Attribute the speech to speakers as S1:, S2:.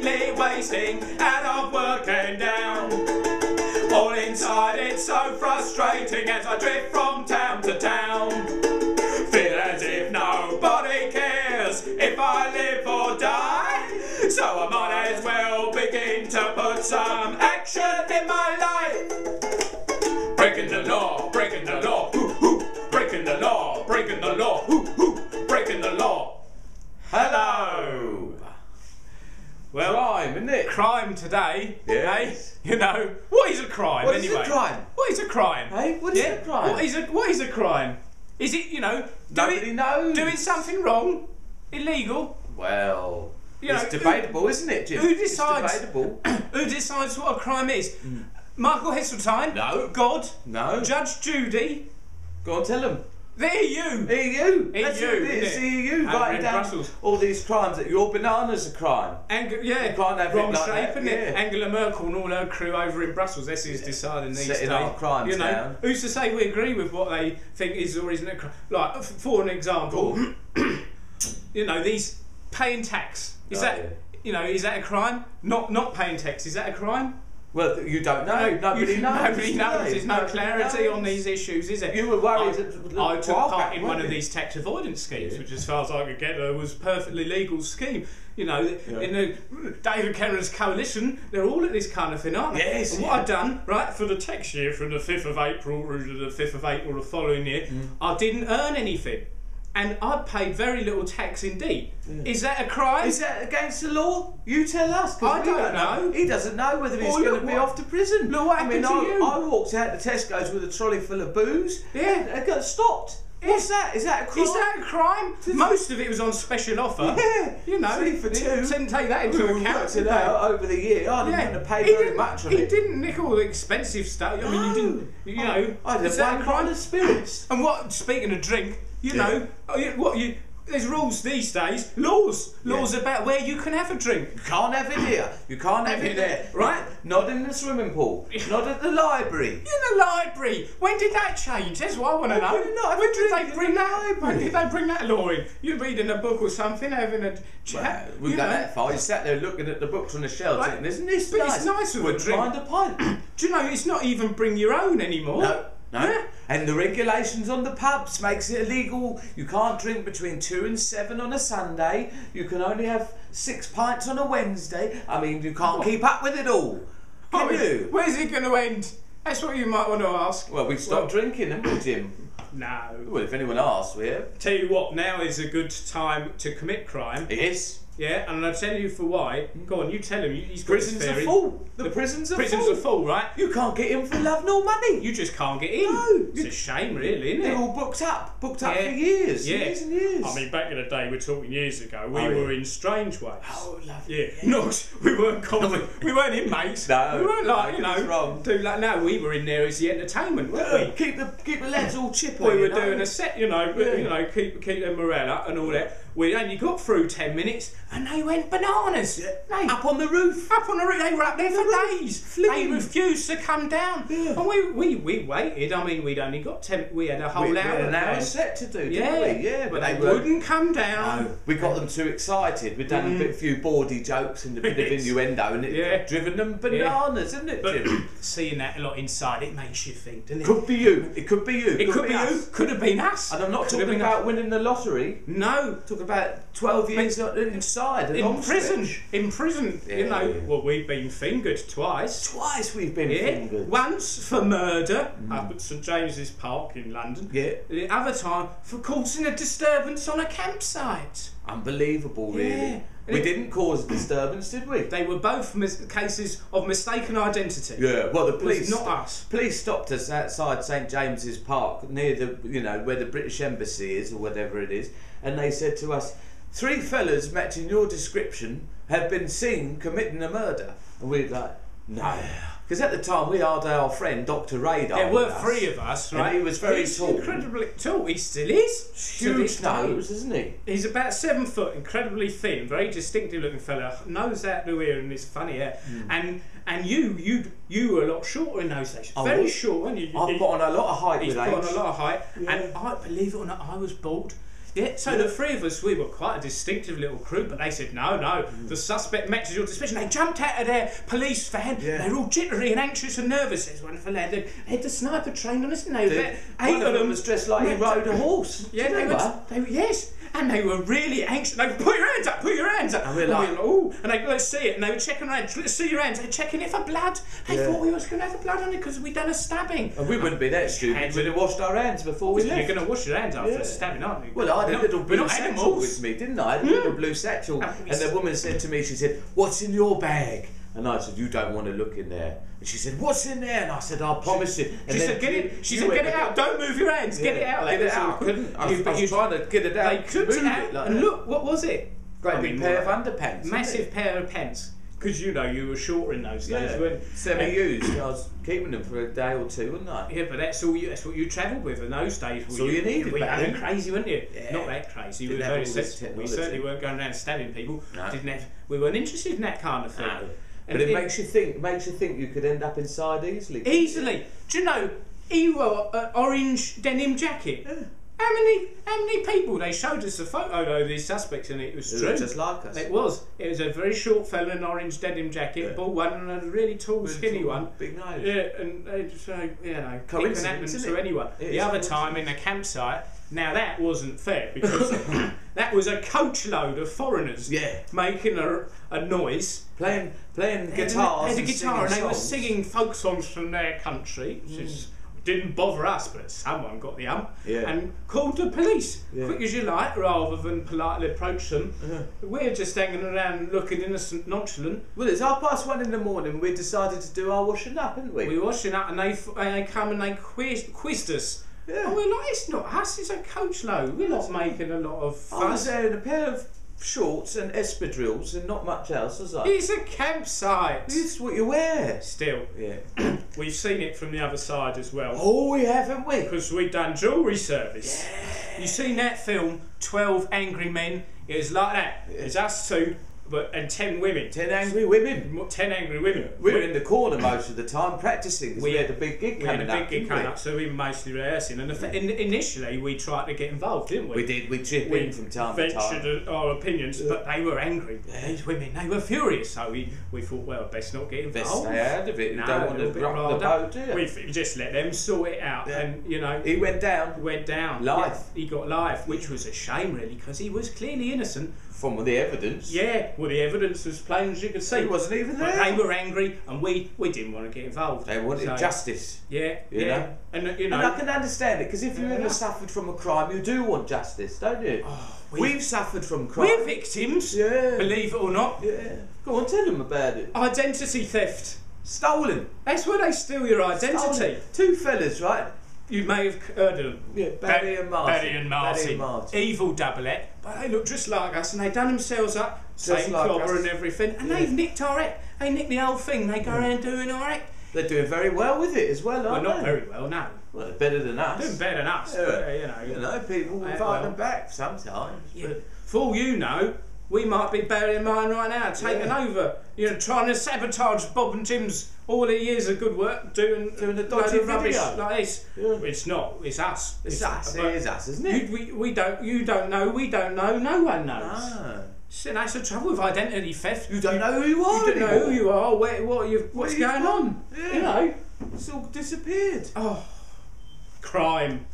S1: completely wasting, out of work and down. All inside it's so frustrating as I drift from town to town. Feel as if nobody cares if I live or die. So I might as well begin to put some action in my life. Breaking the law, breaking the law, hoo hoo. Breaking the law, breaking the law, hoo hoo. Breaking the law. Hello. Well,
S2: crime, isn't it?
S1: Crime today,
S2: Yes.
S1: eh? You know, what is a crime
S2: What
S1: anyway?
S2: is a crime?
S1: What is a crime?
S2: Hey, what is a crime?
S1: What is a crime? Is it, you know,
S2: Nobody knows.
S1: doing something wrong, illegal?
S2: Well,
S1: You know,
S2: it's debatable, isn't it, Jim?
S1: Who decides?
S2: It's debatable.
S1: Who decides what a crime is? Michael Heseltine?
S2: No.
S1: God?
S2: No.
S1: Judge Judy?
S2: Go on, tell them.
S1: The EU?
S2: EU. That's
S1: EU,
S2: what it is.
S1: isn't
S2: The
S1: it?
S2: EU
S1: Over
S2: writing
S1: in
S2: down
S1: Brussels.
S2: all these crimes that your banana's a crime.
S1: Yeah,
S2: You can't have it
S1: wrong
S2: like
S1: shape,
S2: that,
S1: isn't it?
S2: yeah.
S1: Angela Merkel and all her crew over in Brussels. This is deciding these
S2: Setting
S1: days.
S2: our crimes
S1: you know,
S2: down.
S1: Who's to say we agree with what they think is or isn't a crime? Like, for an example, you know, these paying tax. Is you know, is that a crime? Not paying tax. Is that a crime?
S2: Well, you don't know. Nobody knows.
S1: Nobody knows. There's no
S2: Nobody
S1: clarity
S2: knows.
S1: on these issues, is it?
S2: You were worried.
S1: I took part in one of
S2: weren't you?
S1: these tax avoidance schemes, which, as far as I could get, was a perfectly legal scheme. You know, in the David Cameron's coalition, they're all at this kind of thing, aren't they?
S2: Yes.
S1: And what I've done, right, for the tax year, from the 5th of April to the 5th of April the following year, I didn't earn anything. And I paid very little tax indeed. Is that a crime?
S2: Is that against the law? You tell us. 'Cause
S1: I
S2: we
S1: don't know.
S2: He doesn't know whether he's
S1: Well,
S2: going
S1: look,
S2: to be
S1: what-
S2: off to prison.
S1: Look what happened to you.
S2: I walked out to Tesco's with a trolley full of booze.
S1: Yeah.
S2: And I got stopped. What's that? Is that a crime?
S1: Is that a crime? Most of it was on special offer.
S2: Yeah.
S1: You know,
S2: 3 for 2.
S1: Didn't take that into
S2: We
S1: account.
S2: worked it
S1: did they?
S2: out over the year. I didn't have to pay
S1: He
S2: very
S1: didn't-
S2: much on
S1: he
S2: it.
S1: didn't nick all the expensive stuff. I mean, you didn't. You know,
S2: I had
S1: is
S2: a
S1: that a
S2: one
S1: crime?
S2: bottle of spirits.
S1: And what? Speaking of drink, you
S2: Yeah.
S1: know, what you. There's rules these days. Laws about where you can have a drink.
S2: You can't have it here. You can't have it there.
S1: Right.
S2: Not in the swimming pool. Not at the library.
S1: In the library. When did that change? That's what I want to know.
S2: We're not having
S1: When did
S2: drink
S1: they
S2: in
S1: bring
S2: the
S1: that?
S2: library.
S1: When did they bring that law in? You're reading a book or something, having a chat.
S2: We
S1: you
S2: got
S1: know.
S2: that far. You sat there looking at the books on the shelf,
S1: Right.
S2: thinking, isn't this
S1: But
S2: nice?
S1: it's nice with a
S2: Wouldn't
S1: drink.
S2: mind a pint.
S1: Do you know, it's not even bring your own anymore.
S2: No.
S1: Yeah.
S2: And the regulations on the pubs makes it illegal. You can't drink between 2 and 7 on a Sunday. You can only have 6 pints on a Wednesday. I mean, you can't keep up with it all. Can you?
S1: Where's it going to end? That's what you might want to ask.
S2: Well, we've stopped drinking, haven't we, Jim?
S1: No.
S2: Well, if anyone asks, we have.
S1: Tell you what, now is a good time to commit crime.
S2: Yes.
S1: Yeah, and I'll tell you for why. Go on, you tell him. He's got his
S2: Prisons are
S1: theory.
S2: full. The prisons are
S1: Prisons
S2: full.
S1: are full, right?
S2: You can't get in for love nor money.
S1: You just can't get in.
S2: No.
S1: It's a shame, really, isn't
S2: They're
S1: it?
S2: all booked up
S1: Yeah.
S2: for years,
S1: Yeah.
S2: years and years.
S1: I mean, back in the day, we're talking years ago, we
S2: Oh, yeah.
S1: were in strange ways.
S2: Oh, lovely.
S1: Yeah, not we weren't we weren't inmates.
S2: No,
S1: we weren't like
S2: no, it's wrong.
S1: do like no. We were in there as the entertainment, weren't we?
S2: Keep the lads all chipper.
S1: We were
S2: you know?
S1: doing a set, you know, keep the morale up and all that. We only got through 10 minutes and they went bananas.
S2: Yeah.
S1: They,
S2: Up on the roof.
S1: up on the roof, they were up there for
S2: roof,
S1: days.
S2: flipping.
S1: They refused to come down.
S2: Yeah.
S1: And we waited. I mean, we'd only got 10. We had a whole
S2: We
S1: hour.
S2: had an hour
S1: then.
S2: set to do, didn't
S1: Yeah,
S2: we? Yeah,
S1: but they wouldn't come down.
S2: No, we got them too excited. We'd done a few bawdy jokes and a bit of innuendo, and it
S1: Yeah.
S2: driven them bananas, isn't it,
S1: But
S2: Jim?
S1: seeing that a lot inside, it makes you think, doesn't it?
S2: Could be you. It could be you.
S1: It could be you.
S2: us.
S1: Could have been us.
S2: And I'm not
S1: Could have
S2: talking
S1: been
S2: about
S1: us.
S2: winning the lottery.
S1: No.
S2: Talking about 12 years inside. a
S1: In
S2: long
S1: prison.
S2: stretch.
S1: In prison. You
S2: Yeah.
S1: know, well, we've been fingered twice.
S2: Twice we've been
S1: Yeah.
S2: fingered.
S1: Once for murder up at St James's Park in London.
S2: Yeah.
S1: The other time for causing a disturbance on a campsite.
S2: Unbelievable, really.
S1: Yeah.
S2: We didn't cause a disturbance, did we?
S1: They were both cases of mistaken identity.
S2: Yeah, well, the
S1: It was
S2: police
S1: not us.
S2: Police stopped us outside St James's Park near the, where the British Embassy is or whatever it is, and they said to us, 3 fellas matching your description have been seen committing a murder, and we were like, no, because at the time we had our friend Dr. Radar.
S1: There were
S2: with us,
S1: 3 of us,
S2: and
S1: right?
S2: he was very
S1: He's
S2: tall.
S1: incredibly tall. He still is. to this
S2: Huge
S1: day.
S2: nose, isn't he?
S1: He's about 7 foot, incredibly thin, very distinctive looking fella. Nose out the ear and his funny hair. And you were a lot shorter in those days.
S2: I
S1: Very
S2: was.
S1: short, weren't you?
S2: I've put on a lot of height
S1: He's
S2: with
S1: put
S2: age.
S1: on a lot of height.
S2: Yeah.
S1: And I believe it or not, I was bald. Yeah, so the three of us, we were quite a distinctive little crew, but they said, no, the suspect matches your description. They jumped out of their police van, they were all jittery and anxious and nervous. There's one for lad, they had the sniper trained on us, and they were
S2: One of them was dressed like he rode a horse.
S1: Yeah, they were, yes. And they were really anxious. They would put your hands up.
S2: And we're like,
S1: oh, and they let's see it. And they were checking around, let's see your hands. They're checking it for blood. They thought we was going to have the blood on it because we'd done a stabbing.
S2: And we wouldn't be that stupid. We'd have washed our hands before we left.
S1: You're going to wash your hands after a stabbing, aren't you?
S2: Well, I had a little blue satchel with me, didn't I? I had a little blue satchel. And the woman said to me, she said, "What's in your bag?" And I said, "You don't want to look in there." And she said, "What's in there?" And I said, "I promise you." And
S1: she said, "Get it." She said, "Get it out. Don't move your hands. Get it out."
S2: Get it out. I couldn't. I was trying to get it out.
S1: They could it out. And look, what was it?
S2: Great big pair of underpants.
S1: Massive pair of pants. Because you were shorter in those days, weren't you?
S2: Semi-used. I was keeping them for a day or two, wasn't I?
S1: Yeah, but that's what you travelled with in those days.
S2: That's all you needed.
S1: We were crazy, weren't you?
S2: Yeah.
S1: Not that crazy.
S2: We
S1: certainly weren't going around stabbing people.
S2: No.
S1: We weren't interested in that kind of thing.
S2: No. But it makes you think. Makes you think you could end up inside easily.
S1: Easily. Do you know? He wore an orange denim jacket.
S2: Yeah.
S1: How many people? They showed us a photo of these suspects, and it was true.
S2: Just like us.
S1: It was. It was a very short fella in an orange denim jacket, bald one, and a really tall, skinny one.
S2: Big nose.
S1: Yeah, and so it can happen to anyone. The other time in a campsite. Now that wasn't fair because that was a coach load of foreigners making a noise,
S2: playing guitars.
S1: They had a guitar and they were
S2: songs.
S1: singing folk songs from their country, which didn't bother us, but someone got the hump and called the police quick as you like, rather than politely approach them. We're just hanging around looking innocent, nonchalant.
S2: Well, it's 1:30 in the morning. We decided to do our washing up, didn't we?
S1: We were washing up, and they come and they quizzed us.
S2: Yeah.
S1: And we're like, it's not us, it's a coach load. We're not making a lot of fuss.
S2: I was there in a pair of shorts and espadrilles and not much else, was I?
S1: It's a campsite.
S2: This is what you wear.
S1: Still, we've seen it from the other side as well.
S2: Oh, we haven't we?
S1: Because we've done jewellery service. Yeah. You seen that film, 12 Angry Men? It was like that. It's us two. And 10 women.
S2: 10 angry women.
S1: 10 angry women.
S2: We were in the corner most of the time practising because we had a big gig coming up.
S1: So we were mostly rehearsing. And initially we tried to get involved, didn't we?
S2: We did. We chipped in from time to time.
S1: Ventured our opinions, but they were angry. These women, they were furious. So we thought, well, best not get involved.
S2: Best stay out of it. You don't want to rock the boat, do you?
S1: We just let them sort it out. Yeah. And,
S2: he went down.
S1: Live. Yeah, he got live, which was a shame, really, because he was clearly innocent.
S2: From the evidence.
S1: Yeah, well, the evidence was plain as you could see.
S2: He wasn't even there.
S1: But they were angry, and we didn't want to get involved.
S2: They wanted justice.
S1: Yeah,
S2: you know?
S1: And
S2: and I can understand it, because if you ever suffered from a crime, you do want justice, don't you?
S1: Oh,
S2: we've suffered from crime.
S1: We're victims, believe it or not.
S2: Yeah. Go on, tell them about it.
S1: Identity theft.
S2: Stolen.
S1: That's where they steal your identity.
S2: Stolen. Two fellas, right?
S1: You may have heard of them.
S2: Yeah, Barry and Martin.
S1: Evil doublet. But they look just like us, and they done themselves up, same
S2: like
S1: clobber
S2: us.
S1: and everything, and they've nicked our act. They nicked the whole thing. They go around doing our act.
S2: They're doing very well with it as well, aren't they?
S1: Well, not very well, no.
S2: Well, they're better than us.
S1: Doing better than us, but,
S2: people will fight them back sometimes.
S1: Yeah. For all you know, we might be burying mine right now, taking over, trying to sabotage Bob and Jim's all the years of good work, doing a dodgy rubbish like this. Yeah. It's not. It's us.
S2: It's us. It is us, isn't it?
S1: You don't know. We don't know. No one knows.
S2: No.
S1: So that's the trouble with identity theft.
S2: You don't know who you are.
S1: You don't know who you are. What's going on?
S2: Yeah. It's all disappeared.
S1: Oh, crime.